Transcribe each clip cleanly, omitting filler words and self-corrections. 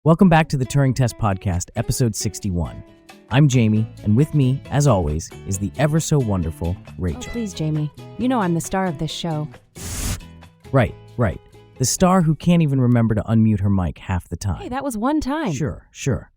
Welcome back to the Turing Test Podcast, episode 61. I'm Jamie, and with me, as always, is the ever-so-wonderful Rachel. Oh, please, Jamie. You know I'm the star of this show. Right. The star who can't even remember to unmute her mic half the time. Hey, that was one time. Sure.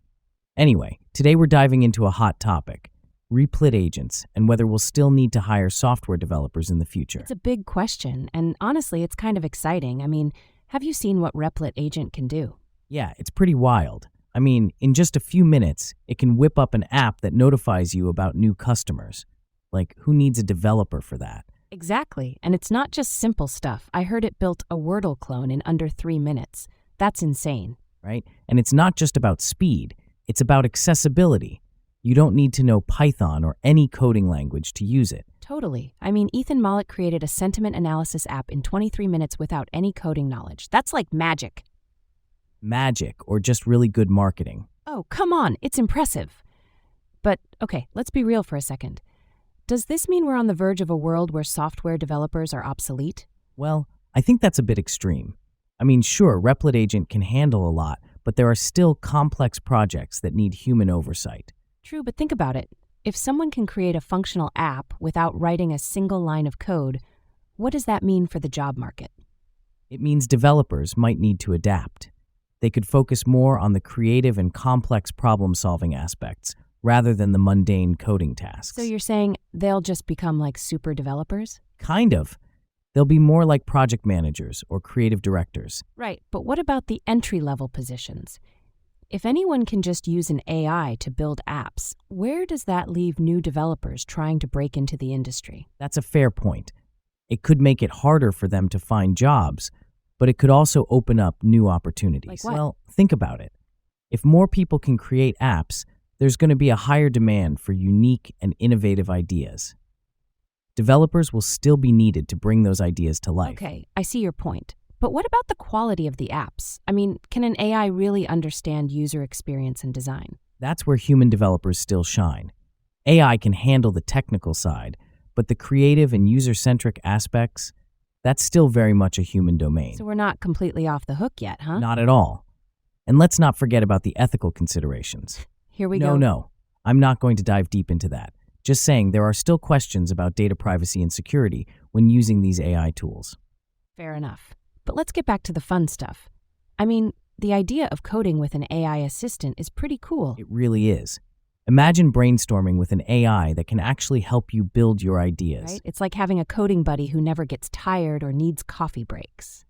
Anyway, today we're diving into a hot topic, Replit Agents, and whether we'll still need to hire software developers in the future. It's a big question, and honestly, it's kind of exciting. I mean, have you seen what Replit Agent can do? Yeah, it's pretty wild. I mean, in just a few minutes, it can whip up an app that notifies you about new customers. Like, who needs a developer for that? Exactly, and it's not just simple stuff. I heard it built a Wordle clone in under 3 minutes. That's insane. Right? And it's not just about speed, it's about accessibility. You don't need to know Python or any coding language to use it. Totally. I mean, Ethan Mollick created a sentiment analysis app in 23 minutes without any coding knowledge. That's like magic. Magic, or just really good marketing. Oh, come on, it's impressive. But, okay, let's be real for a second. Does this mean we're on the verge of a world where software developers are obsolete? Well, I think that's a bit extreme. I mean, sure, Replit Agent can handle a lot, but there are still complex projects that need human oversight. True, but think about it. If someone can create a functional app without writing a single line of code, what does that mean for the job market? It means developers might need to adapt. They could focus more on the creative and complex problem-solving aspects rather than the mundane coding tasks. So you're saying they'll just become like super developers? Kind of. They'll be more like project managers or creative directors. Right, but what about the entry-level positions? If anyone can just use an AI to build apps, where does that leave new developers trying to break into the industry? That's a fair point. It could make it harder for them to find jobs, but it could also open up new opportunities. Like what? Well, think about it. If more people can create apps, there's going to be a higher demand for unique and innovative ideas. Developers will still be needed to bring those ideas to life. Okay, I see your point. But what about the quality of the apps? I mean, can an AI really understand user experience and design? That's where human developers still shine. AI can handle the technical side, but the creative and user-centric aspects, that's still very much a human domain. So we're not completely off the hook yet, huh? Not at all. And let's not forget about the ethical considerations. Here we go. No. I'm not going to dive deep into that. Just saying there are still questions about data privacy and security when using these AI tools. Fair enough. But let's get back to the fun stuff. I mean, the idea of coding with an AI assistant is pretty cool. It really is. Imagine brainstorming with an AI that can actually help you build your ideas. Right? It's like having a coding buddy who never gets tired or needs coffee breaks.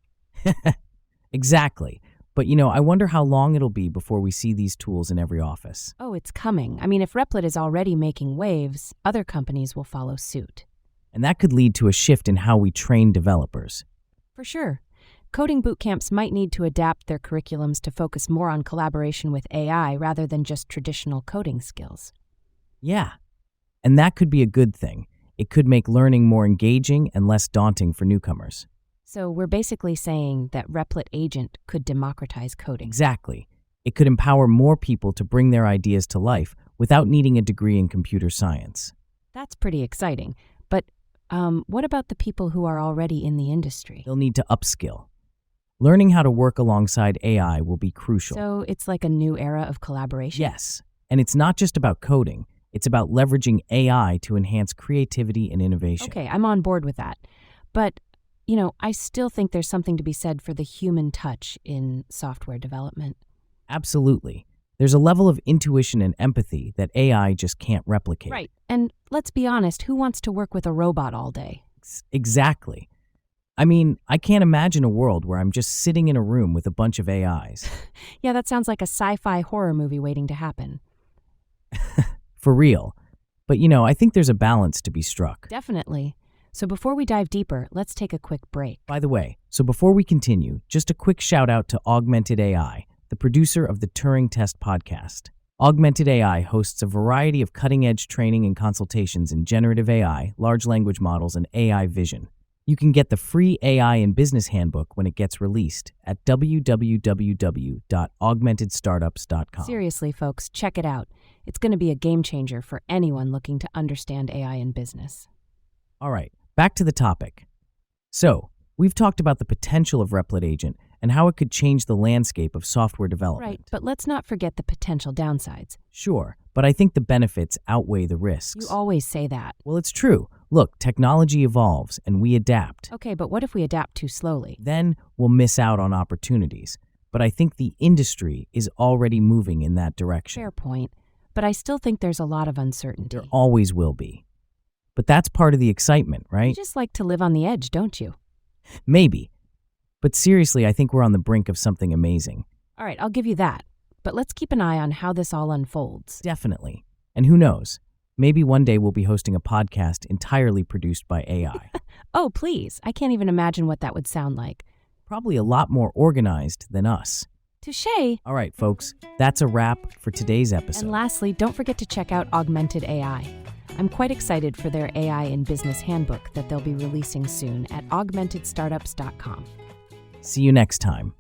Exactly. But I wonder how long it'll be before we see these tools in every office. Oh, it's coming. I mean, if Replit is already making waves, other companies will follow suit. And that could lead to a shift in how we train developers. For sure. Coding bootcamps might need to adapt their curriculums to focus more on collaboration with AI rather than just traditional coding skills. Yeah. And that could be a good thing. It could make learning more engaging and less daunting for newcomers. So we're basically saying that Replit Agent could democratize coding. Exactly. It could empower more people to bring their ideas to life without needing a degree in computer science. That's pretty exciting. But what about the people who are already in the industry? They'll need to upskill. Learning how to work alongside AI will be crucial. So it's like a new era of collaboration? Yes. And it's not just about coding. It's about leveraging AI to enhance creativity and innovation. Okay, I'm on board with that. But, I still think there's something to be said for the human touch in software development. Absolutely. There's a level of intuition and empathy that AI just can't replicate. Right. And let's be honest, who wants to work with a robot all day? Exactly. I mean, I can't imagine a world where I'm just sitting in a room with a bunch of AIs. Yeah, that sounds like a sci-fi horror movie waiting to happen. For real. But I think there's a balance to be struck. Definitely. So before we dive deeper, let's take a quick break. By the way, so before we continue, just a quick shout out to Augmented AI, the producer of the Turing Test Podcast. Augmented AI hosts a variety of cutting-edge training and consultations in generative AI, large language models, and AI vision. You can get the free AI in Business Handbook when it gets released at www.augmentedstartups.com. Seriously, folks, check it out. It's going to be a game changer for anyone looking to understand AI in business. All right, back to the topic. So, we've talked about the potential of Replit Agent and how it could change the landscape of software development. Right, but let's not forget the potential downsides. Sure, but I think the benefits outweigh the risks. You always say that. Well, it's true. Look, technology evolves and we adapt. Okay, but what if we adapt too slowly? Then we'll miss out on opportunities. But I think the industry is already moving in that direction. Fair point, but I still think there's a lot of uncertainty. There always will be. But that's part of the excitement, right? You just like to live on the edge, don't you? Maybe. But seriously, I think we're on the brink of something amazing. All right, I'll give you that. But let's keep an eye on how this all unfolds. Definitely. And who knows? Maybe one day we'll be hosting a podcast entirely produced by AI. Oh, please. I can't even imagine what that would sound like. Probably a lot more organized than us. Touché. All right, folks, that's a wrap for today's episode. And lastly, don't forget to check out Augmented AI. I'm quite excited for their AI in Business handbook that they'll be releasing soon at augmentedstartups.com. See you next time.